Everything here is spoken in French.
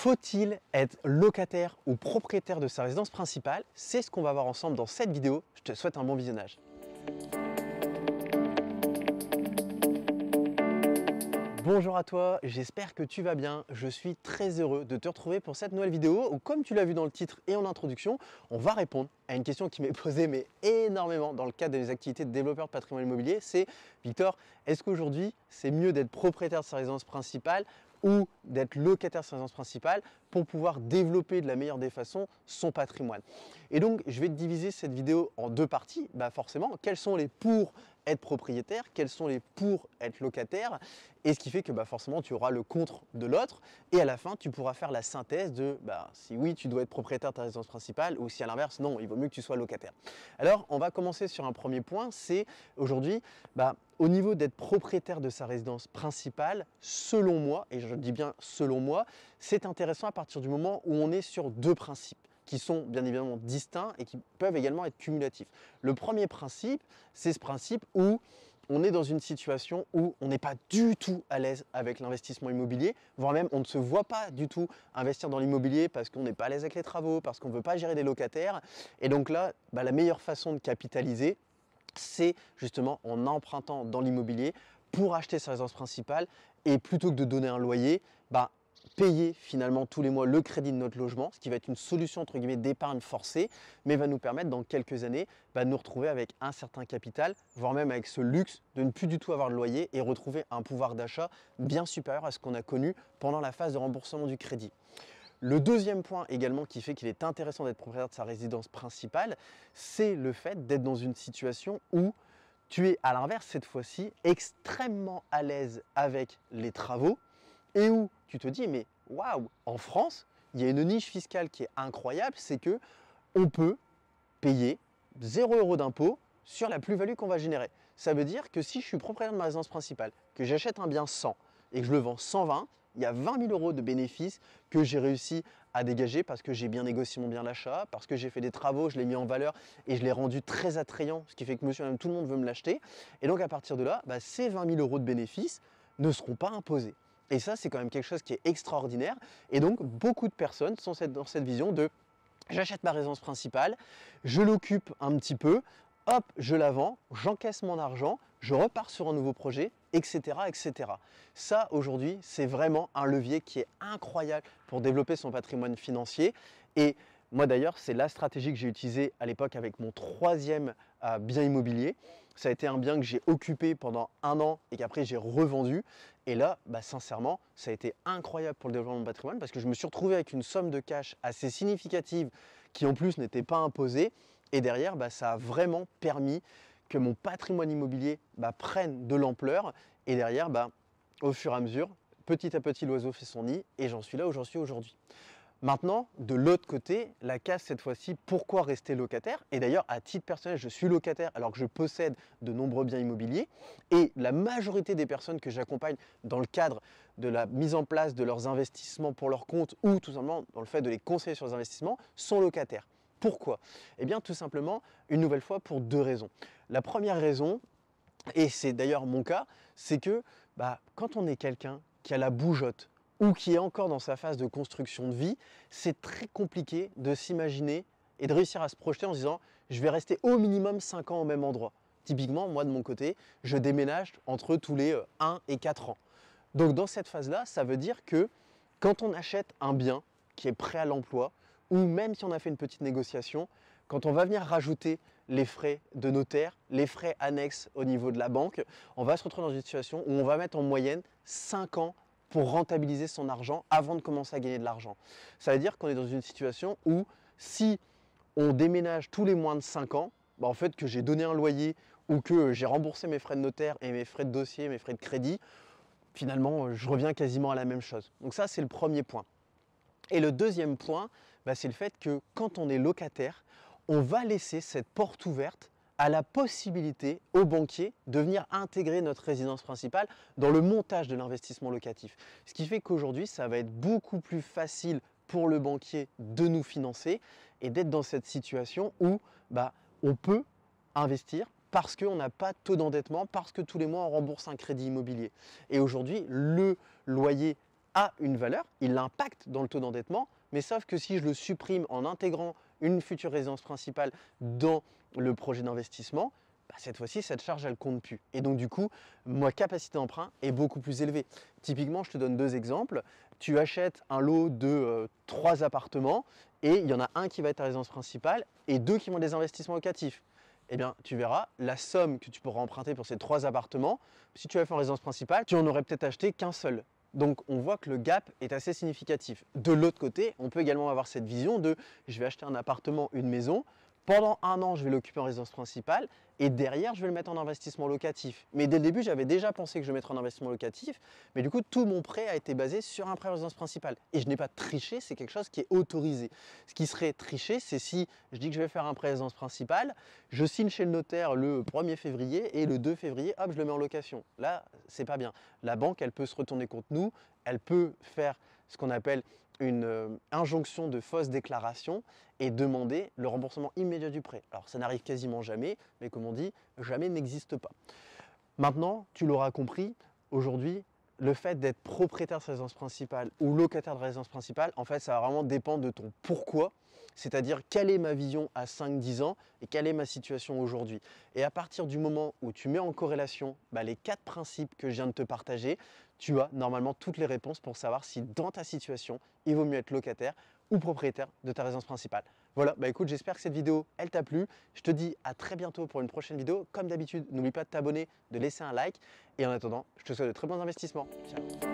Faut-il être locataire ou propriétaire de sa résidence principale? C'est ce qu'on va voir ensemble dans cette vidéo. Je te souhaite un bon visionnage. Bonjour à toi, j'espère que tu vas bien. Je suis très heureux de te retrouver pour cette nouvelle vidéo où, comme tu l'as vu dans le titre et en introduction, on va répondre à une question qui m'est posée mais énormément dans le cadre des activités de développeur de patrimoine immobilier. C'est Victor, est-ce qu'aujourd'hui c'est mieux d'être propriétaire de sa résidence principale ou d'être locataire de sa résidence principale pour pouvoir développer de la meilleure des façons son patrimoine? Et donc je vais te diviser cette vidéo en deux parties. Forcément, quels sont les pour être propriétaire, quels sont les pour être locataire, et ce qui fait que forcément tu auras le contre de l'autre, et à la fin tu pourras faire la synthèse de si oui tu dois être propriétaire de ta résidence principale, ou si à l'inverse non, il vaut mieux que tu sois locataire. Alors on va commencer sur un premier point, c'est aujourd'hui au niveau d'être propriétaire de sa résidence principale, selon moi, et je dis bien selon moi, c'est intéressant à partir du moment où on est sur deux principes qui sont bien évidemment distincts et qui peuvent également être cumulatifs. Le premier principe, c'est ce principe où on est dans une situation où on n'est pas du tout à l'aise avec l'investissement immobilier, voire même on ne se voit pas du tout investir dans l'immobilier parce qu'on n'est pas à l'aise avec les travaux, parce qu'on ne veut pas gérer des locataires. Et donc là, la meilleure façon de capitaliser, c'est justement en empruntant dans l'immobilier pour acheter sa résidence principale, et plutôt que de donner un loyer, payer finalement tous les mois le crédit de notre logement, ce qui va être une solution entre guillemets d'épargne forcée, mais va nous permettre dans quelques années de nous retrouver avec un certain capital, voire même avec ce luxe de ne plus du tout avoir de loyer et retrouver un pouvoir d'achat bien supérieur à ce qu'on a connu pendant la phase de remboursement du crédit. Le deuxième point également qui fait qu'il est intéressant d'être propriétaire de sa résidence principale, c'est le fait d'être dans une situation où tu es à l'inverse cette fois-ci extrêmement à l'aise avec les travaux, et où tu te dis mais waouh, en France, il y a une niche fiscale qui est incroyable, c'est que on peut payer 0 € d'impôt sur la plus-value qu'on va générer. Ça veut dire que si je suis propriétaire de ma résidence principale, que j'achète un bien 100 et que je le vends 120, il y a 20 000 € de bénéfices que j'ai réussi à dégager parce que j'ai bien négocié mon bien d'achat, parce que j'ai fait des travaux, je l'ai mis en valeur et je l'ai rendu très attrayant, ce qui fait que monsieur et madame tout le monde veut me l'acheter. Et donc à partir de là, ces 20 000 € de bénéfices ne seront pas imposés. Et ça, c'est quand même quelque chose qui est extraordinaire. Et donc, beaucoup de personnes sont dans cette vision de « j'achète ma résidence principale, je l'occupe un petit peu, hop, je la vends, j'encaisse mon argent, je repars sur un nouveau projet, etc. etc. » Ça, aujourd'hui, c'est vraiment un levier qui est incroyable pour développer son patrimoine financier. Et moi d'ailleurs, c'est la stratégie que j'ai utilisée à l'époque avec mon troisième bien immobilier. Ça a été un bien que j'ai occupé pendant 1 an et qu'après j'ai revendu. Et là, sincèrement, ça a été incroyable pour le développement de mon patrimoine parce que je me suis retrouvé avec une somme de cash assez significative qui en plus n'était pas imposée. Et derrière, ça a vraiment permis que mon patrimoine immobilier prenne de l'ampleur. Et derrière, au fur et à mesure, petit à petit, l'oiseau fait son nid et j'en suis là où j'en suis aujourd'hui. Maintenant, de l'autre côté, la case cette fois-ci, pourquoi rester locataire? Et d'ailleurs, à titre personnel, je suis locataire alors que je possède de nombreux biens immobiliers. Et la majorité des personnes que j'accompagne dans le cadre de la mise en place de leurs investissements pour leur compte ou tout simplement dans le fait de les conseiller sur les investissements sont locataires. Pourquoi? Eh bien, tout simplement, une nouvelle fois, pour deux raisons. La première raison, et c'est d'ailleurs mon cas, c'est que quand on est quelqu'un qui a la bougeotte, ou qui est encore dans sa phase de construction de vie, c'est très compliqué de s'imaginer et de réussir à se projeter en se disant « je vais rester au minimum 5 ans au même endroit ». Typiquement, moi de mon côté, je déménage entre tous les 1 et 4 ans. Donc dans cette phase-là, ça veut dire que quand on achète un bien qui est prêt à l'emploi, ou même si on a fait une petite négociation, quand on va venir rajouter les frais de notaire, les frais annexes au niveau de la banque, on va se retrouver dans une situation où on va mettre en moyenne 5 ans pour rentabiliser son argent avant de commencer à gagner de l'argent. Ça veut dire qu'on est dans une situation où si on déménage tous les moins de 5 ans, en fait que j'ai donné un loyer ou que j'ai remboursé mes frais de notaire et mes frais de dossier, mes frais de crédit, finalement je reviens quasiment à la même chose. Donc ça, c'est le premier point. Et le deuxième point, c'est le fait que quand on est locataire, on va laisser cette porte ouverte à la possibilité aux banquiers de venir intégrer notre résidence principale dans le montage de l'investissement locatif. Ce qui fait qu'aujourd'hui, ça va être beaucoup plus facile pour le banquier de nous financer et d'être dans cette situation où on peut investir parce qu'on n'a pas de taux d'endettement, parce que tous les mois on rembourse un crédit immobilier. Et aujourd'hui, le loyer a une valeur, il l'impacte dans le taux d'endettement, mais sauf que si je le supprime en intégrant une future résidence principale dans le projet d'investissement, bah, cette fois-ci, cette charge, elle compte plus. Et donc du coup, ma capacité d'emprunt est beaucoup plus élevée. Typiquement, je te donne deux exemples. Tu achètes un lot de 3 appartements et il y en a un qui va être ta résidence principale et 2 qui vont être des investissements locatifs. Eh bien, tu verras, la somme que tu pourras emprunter pour ces 3 appartements, si tu avais fait en résidence principale, tu en aurais peut-être acheté qu'un seul. Donc, on voit que le gap est assez significatif. De l'autre côté, on peut également avoir cette vision de je vais acheter un appartement, une maison, pendant un an, je vais l'occuper en résidence principale et derrière, je vais le mettre en investissement locatif. Mais dès le début, j'avais déjà pensé que je le mettrais en investissement locatif, mais du coup, tout mon prêt a été basé sur un prêt en résidence principale. Et je n'ai pas triché, c'est quelque chose qui est autorisé. Ce qui serait triché, c'est si je dis que je vais faire un prêt en résidence principale, je signe chez le notaire le 1er février et le 2 février, hop, je le mets en location. Là, c'est pas bien. La banque, elle peut se retourner contre nous, elle peut faire ce qu'on appelle une injonction de fausse déclaration et demander le remboursement immédiat du prêt. Alors ça n'arrive quasiment jamais, mais comme on dit, jamais n'existe pas. Maintenant, tu l'auras compris, aujourd'hui, le fait d'être propriétaire de sa résidence principale ou locataire de résidence principale, en fait, ça va vraiment dépendre de ton pourquoi, c'est-à-dire quelle est ma vision à 5-10 ans et quelle est ma situation aujourd'hui. Et à partir du moment où tu mets en corrélation les 4 principes que je viens de te partager, tu as normalement toutes les réponses pour savoir si dans ta situation, il vaut mieux être locataire ou propriétaire de ta résidence principale. Voilà, écoute, j'espère que cette vidéo, elle t'a plu. Je te dis à très bientôt pour une prochaine vidéo. Comme d'habitude, n'oublie pas de t'abonner, de laisser un like. Et en attendant, je te souhaite de très bons investissements. Ciao.